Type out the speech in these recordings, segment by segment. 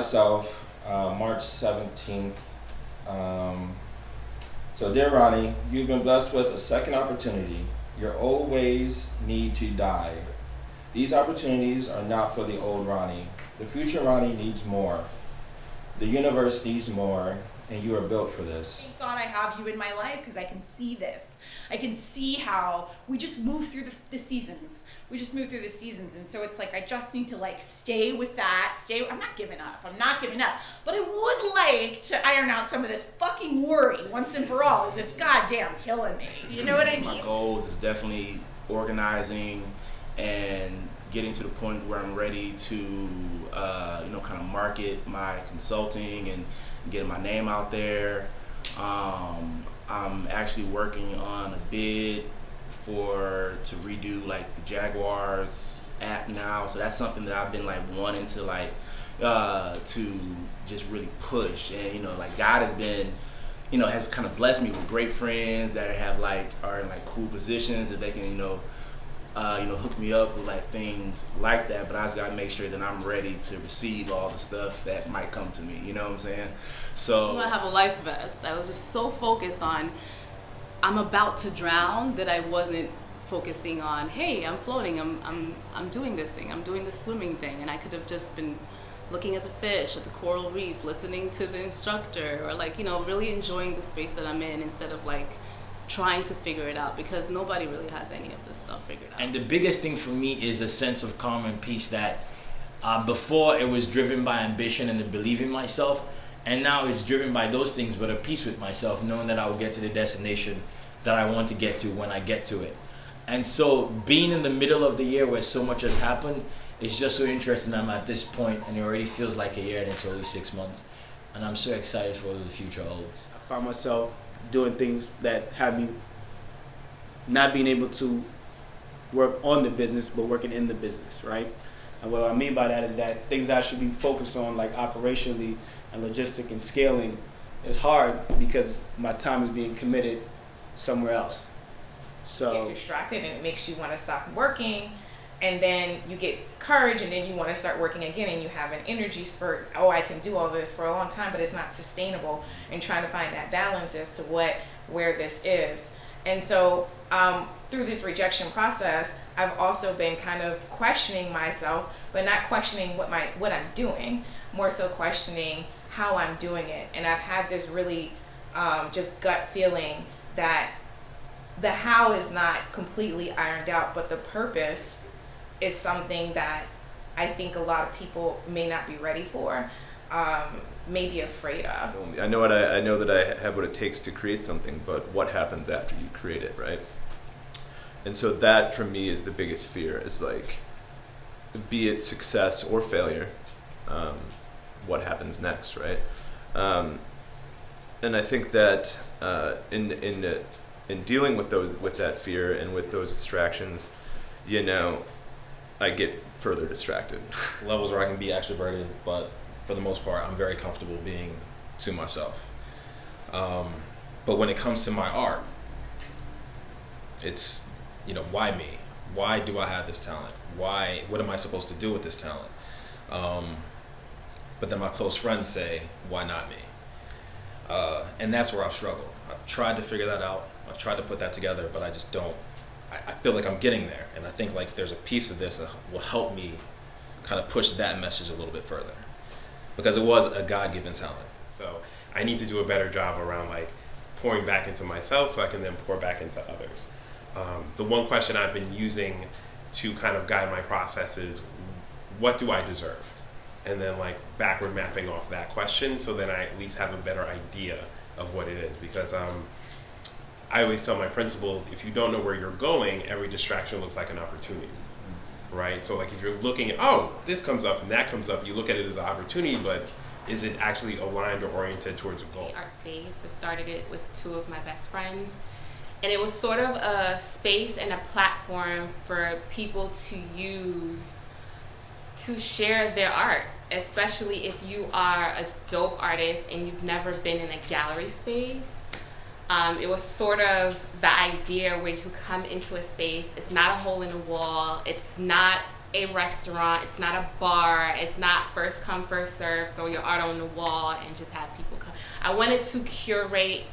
myself, March 17th. So dear Ronnie, you've been blessed with a second opportunity. Your old ways need to die. These opportunities are not for the old Ronnie. The future Ronnie needs more. The universe needs more, and you are built for this. Thank God I have you in my life because I can see this. I can see how we just move through the seasons. We just move through the seasons. And so it's like, I just need to like stay with that. I'm not giving up. I'm not giving up. But I would like to iron out some of this fucking worry once and for all, as it's goddamn killing me. You know what I mean? My goals is definitely organizing and getting to the point where I'm ready to, kind of market my consulting and getting my name out there. I'm actually working on a bid to redo like the Jaguars app now. So that's something that I've been like wanting to to just really push. And like God has been, has kind of blessed me with great friends that are in like cool positions that they can hook me up with like things like that, but I just gotta make sure that I'm ready to receive all the stuff that might come to me, you know what I'm saying? So I have a life vest. I was just so focused on I'm about to drown that I wasn't focusing on, hey, I'm floating, I'm doing this thing, I'm doing this swimming thing, and I could have just been looking at the fish, at the coral reef, listening to the instructor, or really enjoying the space that I'm in instead of like trying to figure it out, because nobody really has any of this stuff figured out. And the biggest thing for me is a sense of calm and peace that before it was driven by ambition and the belief in myself, and now it's driven by those things, but a peace with myself, knowing that I will get to the destination that I want to get to when I get to it. And so being in the middle of the year where so much has happened is just so interesting. I'm at this point and it already feels like a year and it's only 6 months. And I'm so excited for what the future holds. I found myself doing things that have me not being able to work on the business, but working in the business, right? And what I mean by that is that things that I should be focused on, like operationally and logistic and scaling, is hard because my time is being committed somewhere else. So you get distracted and it makes you want to stop working, and then you get courage and then you want to start working again, and you have an energy spurt. Oh, I can do all this for a long time, but it's not sustainable, and trying to find that balance as to where this is. And so through this rejection process, I've also been kind of questioning myself, but not questioning what I'm doing, more so questioning how I'm doing it. And I've had this really just gut feeling that the how is not completely ironed out, but the purpose is something that I think a lot of people may not be ready for, may be afraid of. I know that I have what it takes to create something, but what happens after you create it, right? And so that for me is the biggest fear, is like, be it success or failure, what happens next, right? And I think that in dealing with that fear and with those distractions, I get further distracted. Levels where I can be extroverted, but for the most part, I'm very comfortable being to myself. But when it comes to my art, it's, why me? Why do I have this talent? What am I supposed to do with this talent? But then my close friends say, why not me? And that's where I've struggled. I've tried to figure that out. I've tried to put that together, but I just don't. I feel like I'm getting there, and I think like there's a piece of this that will help me kind of push that message a little bit further, because it was a God-given talent. So I need to do a better job around like pouring back into myself so I can then pour back into others. The one question I've been using to kind of guide my process is, what do I deserve? And then like backward mapping off that question, so then I at least have a better idea of what it is. Because I always tell my principals, if you don't know where you're going, every distraction looks like an opportunity, right? So like if you're looking at, oh, this comes up and that comes up, you look at it as an opportunity, but is it actually aligned or oriented towards a goal? Our space, I started it with two of my best friends. And it was sort of a space and a platform for people to use to share their art, especially if you are a dope artist and you've never been in a gallery space. It was sort of the idea where you come into a space, it's not a hole in the wall, it's not a restaurant. It's not a bar. It's not first come, first serve, throw your art on the wall and just have people come. I wanted to curate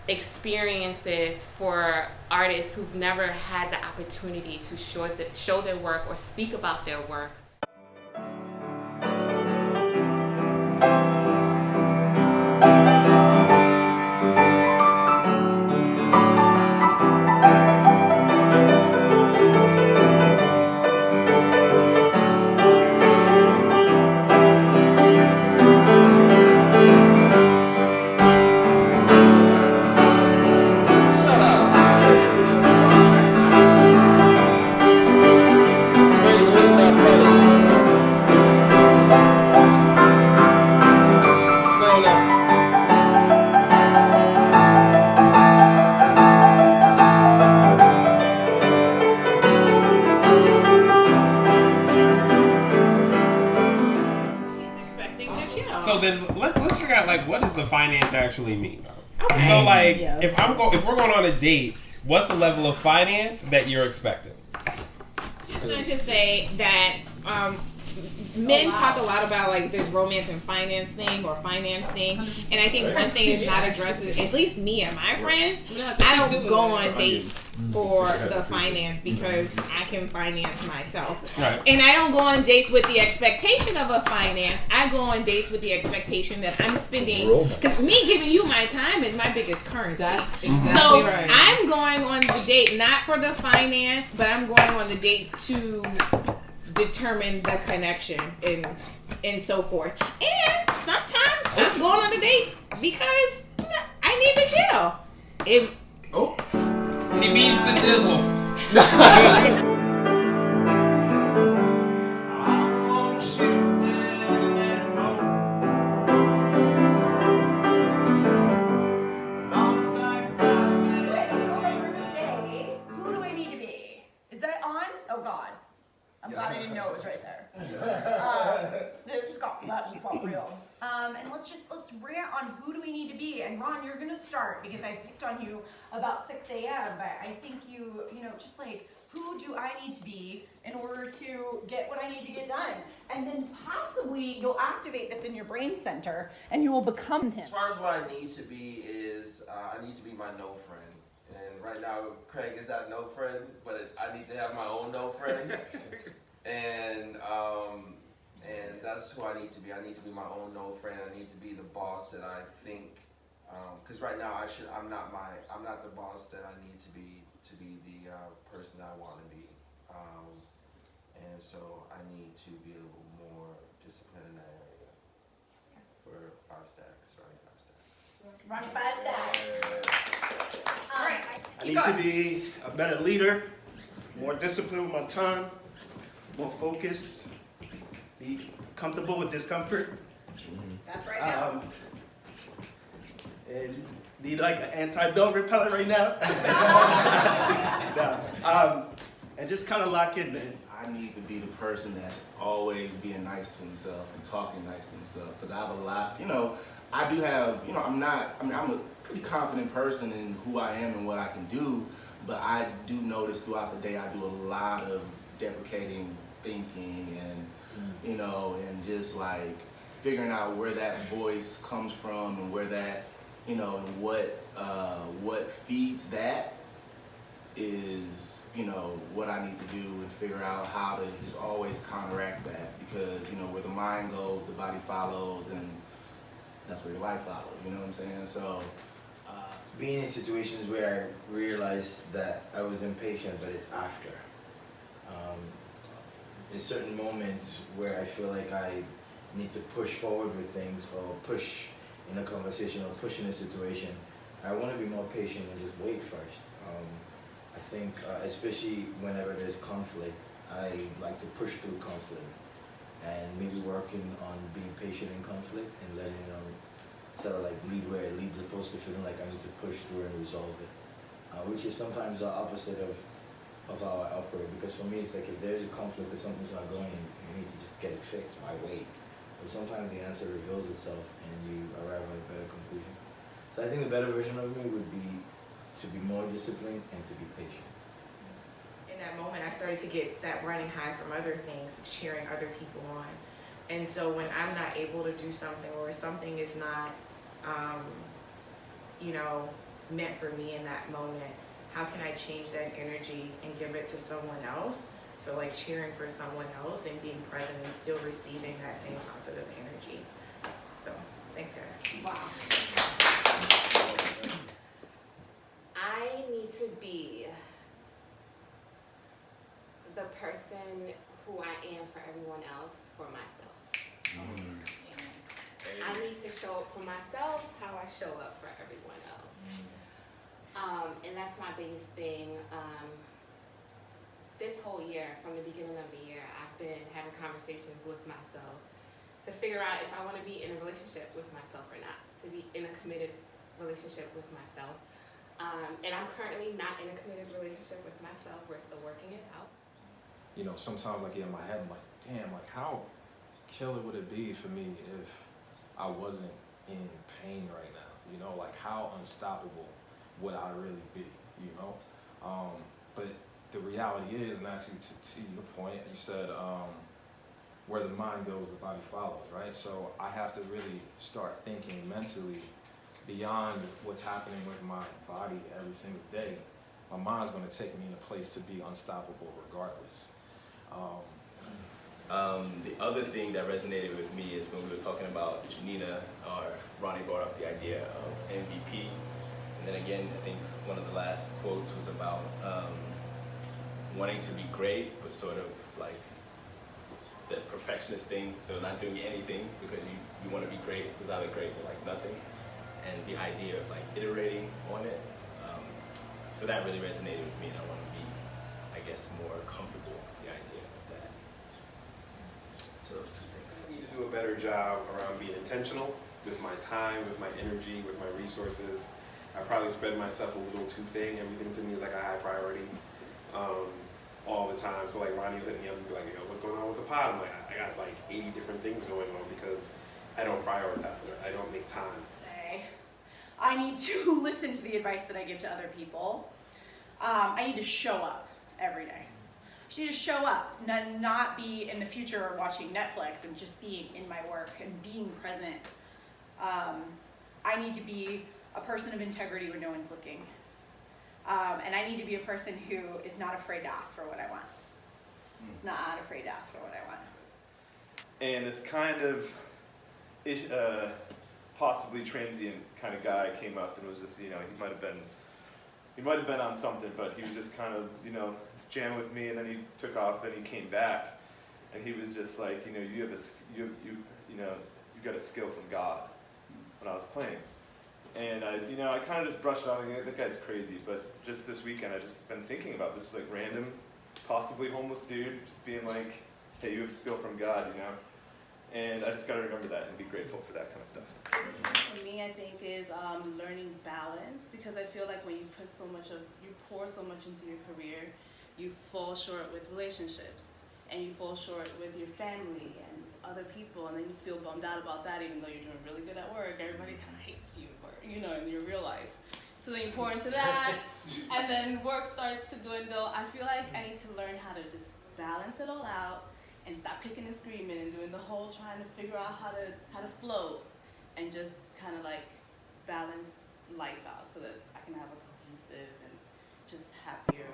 experiences for artists who've never had the opportunity to show their work or speak about their work. So then let's figure out like what does the finance actually mean? Okay. So like if we're going on a date, what's the level of finance that you're expecting? Just going to say that men talk a lot about like this romance and finance thing or finance thing, and I think one thing is not addressed is, at least me and my friends, I don't go on dates for the finance because I can finance myself. Right. And I don't go on dates with the expectation of a finance. I go on dates with the expectation that I'm spending, because me giving you my time is my biggest currency. That's exactly So right. I'm going on the date not for the finance, but I'm going on the date to determine the connection and so forth. And sometimes I'm going on a date because I need to chill. She means the dizzle. Who do I need to be? Is that on? Oh God. I'm glad I didn't know it was right there. That just got real. And let's rant on who do we need to be. And Ron, you're gonna start because I picked on you about 6 a.m. But I think you just like, who do I need to be in order to get what I need to get done? And then possibly you'll activate this in your brain center and you will become him. As far as what I need to be is, I need to be my no friend. And right now, Craig is that no friend, but I need to have my own no friend. And that's who I need to be. I need to be my own no friend. I need to be the boss that I think, because right now I'm not the boss that I need to be the person I want to be. And so I need to be a little more disciplined in that area for 5 stacks, running 5 stacks. Ronnie 5 stacks. All right. I need to be a better leader, more disciplined with my time, more focused, be comfortable with discomfort. That's right now. And need like an anti-dog repellent right now. And just kind of lock in, man. I need to be the person that's always being nice to himself and talking nice to himself, because I have a lot, I do have, I'm a pretty confident person in who I am and what I can do, but I do notice throughout the day I do a lot of deprecating thinking and, and just like figuring out where that voice comes from and where that, and what feeds that is, what I need to do and figure out how to just always counteract that, because, where the mind goes, the body follows, and that's where your life follows, you know what I'm saying? So, being in situations where I realized that I was impatient, but it's after. In certain moments where I feel like I need to push forward with things or push in a conversation or push in a situation, I want to be more patient and just wait first. I think, especially whenever there's conflict, I like to push through conflict and maybe working on being patient in conflict and letting sort of like lead where it leads, opposed to feeling like I need to push through and resolve it, which is sometimes the opposite of how I operate. Because for me, it's like if there's a conflict or something's not going, you need to just get it fixed. Why wait? But sometimes the answer reveals itself and you arrive at a better conclusion. So I think the better version of me would be to be more disciplined and to be patient. in that moment, I started to get that running high from other things, cheering other people on. And so when I'm not able to do something, or something is not, you know, meant for me in that moment, how can I change that energy and give it to someone else? So like cheering for someone else and being present and still receiving that same positive energy. So thanks, guys. Wow. I need to be the person who I am for everyone else, for myself. I need to show up for myself how I show up for everyone else. And that's my biggest thing. This whole year, from the beginning of the year, I've been having conversations with myself to figure out if I want to be in a relationship with myself or not, to be in a committed relationship with myself. And I'm currently not in a committed relationship with myself. We're still working it out. You know, sometimes I get in my head, I'm like, damn, like how killer would it be for me if I wasn't in pain right now? You know, like how unstoppable would I really be, you know? But the reality is, and actually to your point, you said where the mind goes, the body follows, right? So I have to really start thinking mentally beyond what's happening with my body every single day. My mind's gonna take me in a place to be unstoppable regardless. The other thing that resonated with me is when we were talking about Janina, or Ronnie brought up the idea of MVP. And then again, I think one of the last quotes was about wanting to be great, but sort of like the perfectionist thing. So not doing anything because you want to be great. So it's either great or like nothing. And the idea of like iterating on it. So that really resonated with me, and I want to be, I guess, more comfortable with the idea of that. So those two things. I need to do a better job around being intentional with my time, with my energy, with my resources. I probably spread myself a little too thin. Everything to me is like a high priority all the time. So like Ronnie will hit me up and be like, yo, what's going on with the pod? I'm like, I got like 80 different things going on because I don't prioritize or I don't make time. I need to listen to the advice that I give to other people. I need to show up every day. I just need to show up, not be in the future watching Netflix and just being in my work and being present. I need to be a person of integrity when no one's looking. And I need to be a person who is not afraid to ask for what I want. Not afraid to ask for what I want. And this kind of possibly transient kind of guy came up and was just, you know, he might have been on something, but he was just kind of, you know, jamming with me, and then he took off, then he came back, and he was just like, you know, you got a skill from God when I was playing. And I kind of just brushed it off, like, that guy's crazy, but just this weekend I just been thinking about this like random, possibly homeless dude, just being like, hey, you have skill from God, you know? And I just got to remember that and be grateful for that kind of stuff. For me, I think is learning balance, because I feel like when you pour so much into your career, you fall short with relationships, and you fall short with your family and other people, and then you feel bummed out about that, even though you're doing really good at work. Everybody kind of hates you, or you know, in your real life. So then you pour into that, and then work starts to dwindle. I feel like I need to learn how to just balance it all out and stop kicking and screaming and doing the whole trying to figure out how to float, and just kind of like balance life out so that I can have a cohesive and just happier.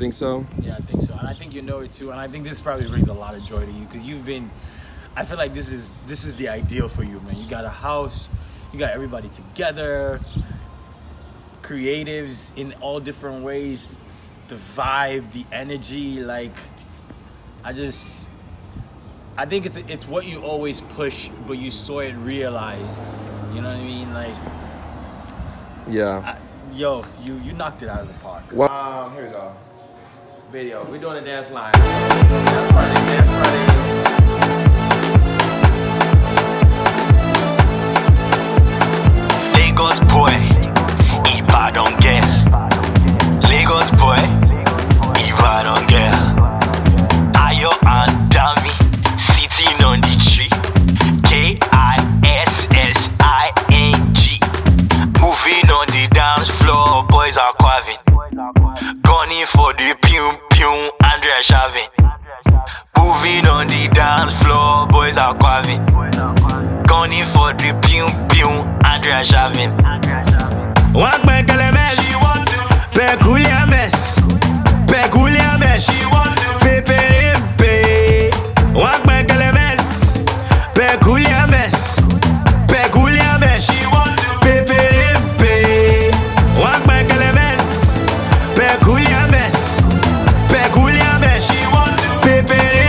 Think so? Yeah, I think so, and I think you know it too. And I think this probably brings a lot of joy to you because you've been. I feel like this is the ideal for you, man. You got a house, you got everybody together, creatives in all different ways, the vibe, the energy. Like, I think it's what you always push, but you saw it realized. You know what I mean? Like, Yeah. You knocked it out of the park. Here we go. Video. We're doing a dance line. Dance party. Lagos boy, Ibadan girl. Lagos boy, Ibadan girl. Ayo and Dami sitting on the tree. KISSING. Moving on the dance floor, boys are quaving. Gunning for the pum pum, Andrea Chavin. Moving on the dance floor, boys are quaving. Gunning for the pum pum, Andrea Chavin. Walk back a mess, peculiar mess, peculiar mess, pepe. Walk back a mess, peculiar mess, peculiar mess, pepe. Walk back a mess, peculiar mess, peculiar mess, pepe.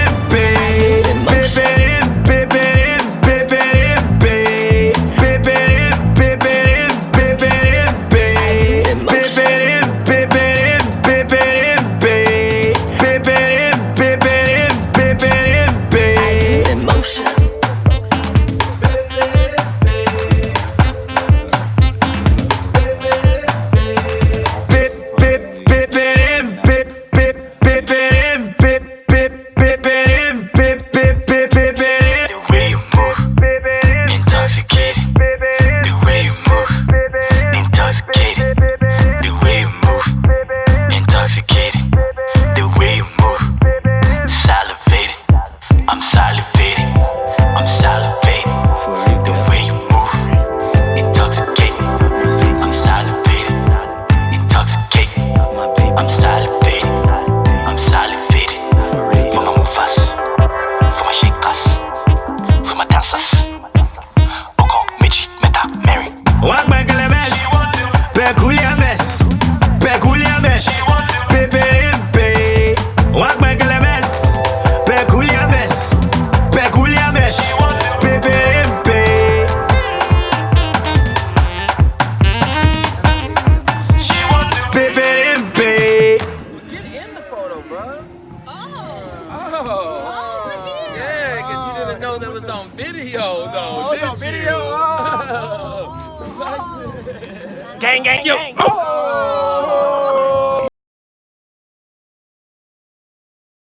Gang, gang, yo.